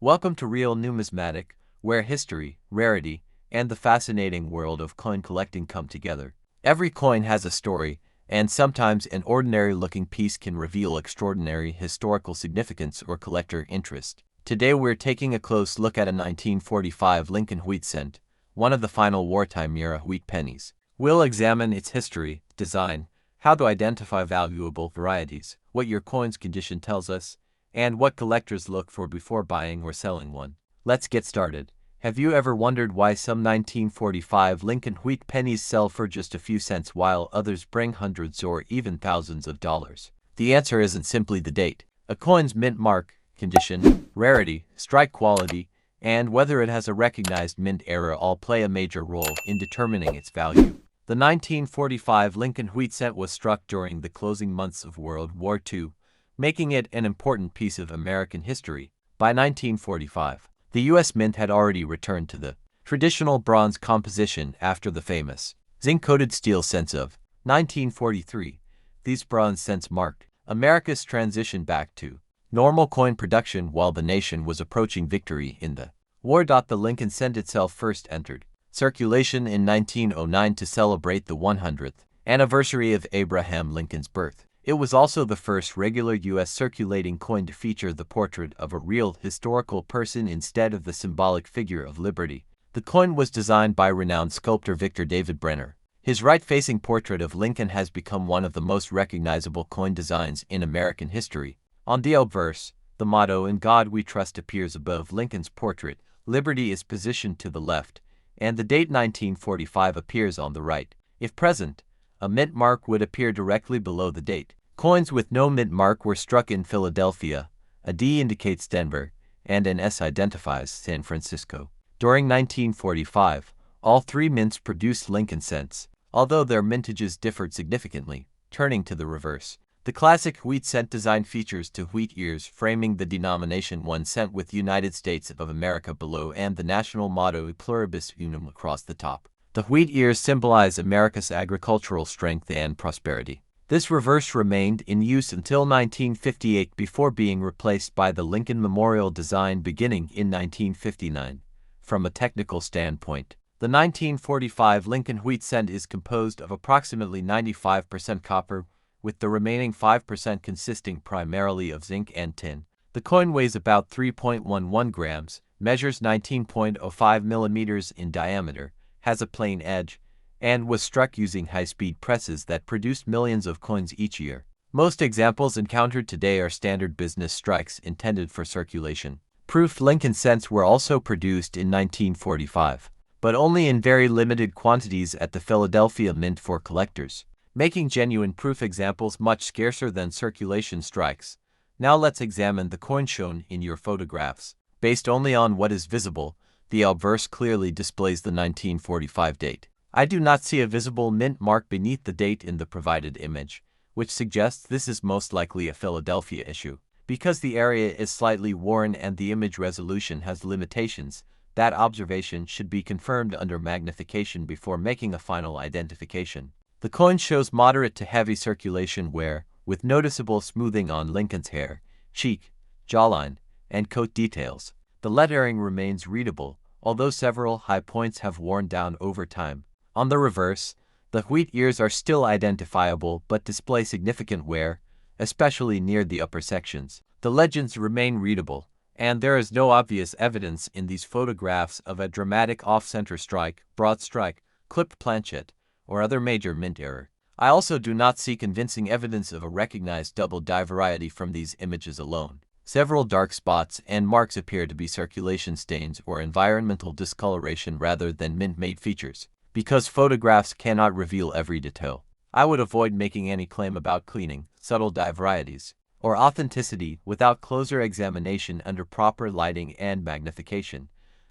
Welcome to Real Numismatic, where history, rarity, and the fascinating world of coin collecting come together. Every coin has a story, and sometimes an ordinary-looking piece can reveal extraordinary historical significance or collector interest. Today we're taking a close look at a 1945 Lincoln wheat cent, one of the final wartime-era wheat pennies. We'll examine its history, design, how to identify valuable varieties, what your coin's condition tells us, and what collectors look for before buying or selling one. Let's get started. Have you ever wondered why some 1945 Lincoln wheat pennies sell for just a few cents while others bring hundreds or even thousands of dollars? The answer isn't simply the date. A coin's mint mark, condition, rarity, strike quality, and whether it has a recognized mint era all play a major role in determining its value. The 1945 Lincoln wheat cent was struck during the closing months of World War II, making it an important piece of American history. By 1945, the U.S. Mint had already returned to the traditional bronze composition after the famous zinc-coated steel cents of 1943. These bronze cents marked America's transition back to normal coin production while the nation was approaching victory in the war. The Lincoln cent itself first entered circulation in 1909 to celebrate the 100th anniversary of Abraham Lincoln's birth. It was also the first regular U.S. circulating coin to feature the portrait of a real historical person instead of the symbolic figure of liberty. The coin was designed by renowned sculptor Victor David Brenner. His right-facing portrait of Lincoln has become one of the most recognizable coin designs in American history. On the obverse, the motto "In God We Trust" appears above Lincoln's portrait, liberty is positioned to the left, and the date 1945 appears on the right. If present, a mint mark would appear directly below the date. Coins with no mint mark were struck in Philadelphia, a D indicates Denver, and an S identifies San Francisco. During 1945, all three mints produced Lincoln cents, although their mintages differed significantly. Turning to the reverse, the classic wheat cent design features two wheat ears framing the denomination 1 cent with United States of America below and the national motto Pluribus Unum across the top. The wheat ears symbolize America's agricultural strength and prosperity. This reverse remained in use until 1958 before being replaced by the Lincoln Memorial design beginning in 1959. From a technical standpoint, the 1945 Lincoln wheat cent is composed of approximately 95% copper, with the remaining 5% consisting primarily of zinc and tin. The coin weighs about 3.11 grams, measures 19.05 millimeters in diameter, has a plain edge, and was struck using high-speed presses that produced millions of coins each year. Most examples encountered today are standard business strikes intended for circulation. Proof Lincoln cents were also produced in 1945, but only in very limited quantities at the Philadelphia Mint for collectors, making genuine proof examples much scarcer than circulation strikes. Now let's examine the coin shown in your photographs. Based only on what is visible, the obverse clearly displays the 1945 date. I do not see a visible mint mark beneath the date in the provided image, which suggests this is most likely a Philadelphia issue. Because the area is slightly worn and the image resolution has limitations, that observation should be confirmed under magnification before making a final identification. The coin shows moderate to heavy circulation wear, with noticeable smoothing on Lincoln's hair, cheek, jawline, and coat details. The lettering remains readable, although several high points have worn down over time. On the reverse, the wheat ears are still identifiable but display significant wear, especially near the upper sections. The legends remain readable, and there is no obvious evidence in these photographs of a dramatic off-center strike, broad strike, clipped planchet, or other major mint error. I also do not see convincing evidence of a recognized double die variety from these images alone. Several dark spots and marks appear to be circulation stains or environmental discoloration rather than mint-made features. Because photographs cannot reveal every detail, I would avoid making any claim about cleaning, subtle die varieties, or authenticity without closer examination under proper lighting and magnification.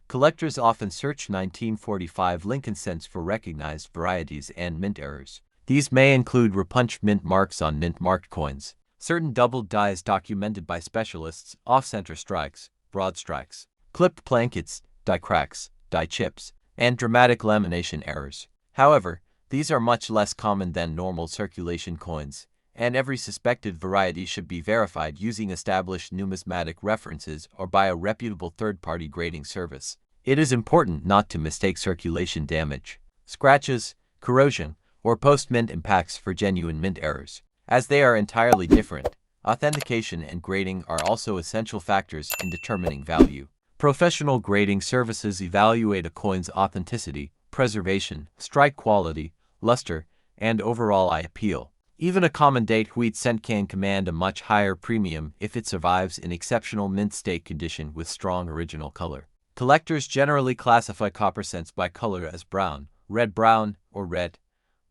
Collectors often search 1945 Lincoln cents for recognized varieties and mint errors. These may include repunched mint marks on mint-marked coins, certain double dies documented by specialists, off-center strikes, broad strikes, clipped plankets, die cracks, die chips, and dramatic lamination errors. However, these are much less common than normal circulation coins, and every suspected variety should be verified using established numismatic references or by a reputable third-party grading service. It is important not to mistake circulation damage, scratches, corrosion, or post-mint impacts for genuine mint errors. As they are entirely different, authentication and grading are also essential factors in determining value. Professional grading services evaluate a coin's authenticity, preservation, strike quality, luster, and overall eye appeal. Even a common date wheat cent can command a much higher premium if it survives in exceptional mint state condition with strong original color. Collectors generally classify copper cents by color as brown, red-brown, or red.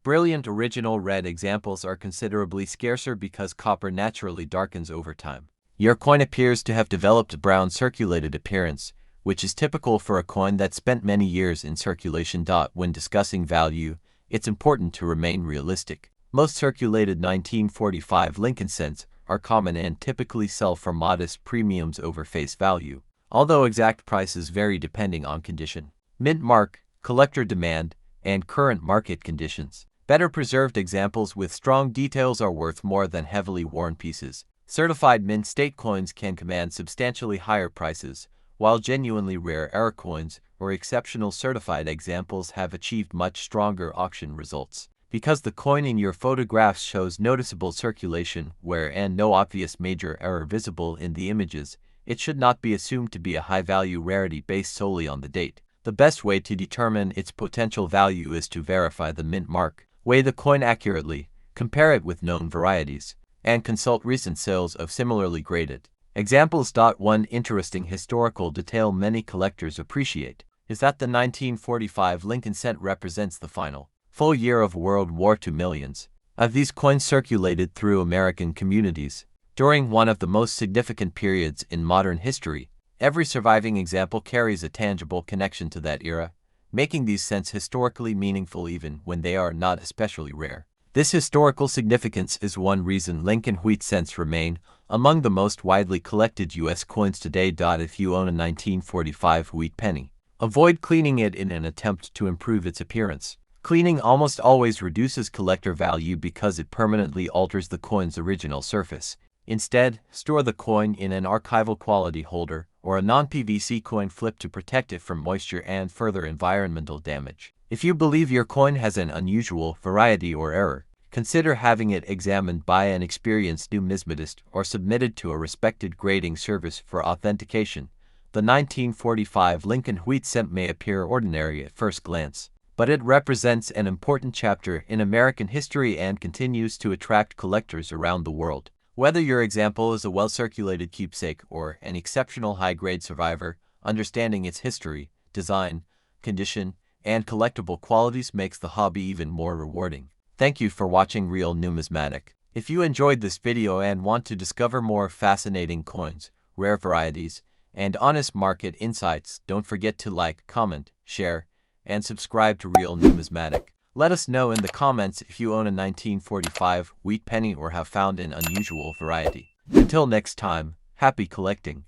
Brilliant original red examples are considerably scarcer because copper naturally darkens over time. Your coin appears to have developed a brown circulated appearance, which is typical for a coin that spent many years in circulation. When discussing value, it's important to remain realistic. Most circulated 1945 Lincoln cents are common and typically sell for modest premiums over face value, although exact prices vary depending on condition, mint mark, collector demand, and current market conditions. Better preserved examples with strong details are worth more than heavily worn pieces. Certified mint state coins can command substantially higher prices, while genuinely rare error coins or exceptional certified examples have achieved much stronger auction results. Because the coin in your photographs shows noticeable circulation wear and no obvious major error visible in the images, it should not be assumed to be a high-value rarity based solely on the date. The best way to determine its potential value is to verify the mint mark, weigh the coin accurately, compare it with known varieties, and consult recent sales of similarly graded examples. One interesting historical detail many collectors appreciate is that the 1945 Lincoln cent represents the final full year of World War II. Millions of these coins circulated through American communities during one of the most significant periods in modern history. Every surviving example carries a tangible connection to that era, making these cents historically meaningful even when they are not especially rare. This historical significance is one reason Lincoln wheat cents remain among the most widely collected U.S. coins today. If you own a 1945 wheat penny, avoid cleaning it in an attempt to improve its appearance. Cleaning almost always reduces collector value because it permanently alters the coin's original surface. Instead, store the coin in an archival quality holder or a non-PVC coin flip to protect it from moisture and further environmental damage. If you believe your coin has an unusual variety or error, consider having it examined by an experienced numismatist or submitted to a respected grading service for authentication. The 1945 Lincoln wheat cent may appear ordinary at first glance, but it represents an important chapter in American history and continues to attract collectors around the world. Whether your example is a well-circulated keepsake or an exceptional high-grade survivor, understanding its history, design, condition, and collectible qualities makes the hobby even more rewarding. Thank you for watching Real Numismatic. If you enjoyed this video and want to discover more fascinating coins, rare varieties, and honest market insights, don't forget to like, comment, share, and subscribe to Real Numismatic. Let us know in the comments if you own a 1945 wheat penny or have found an unusual variety. Until next time, happy collecting.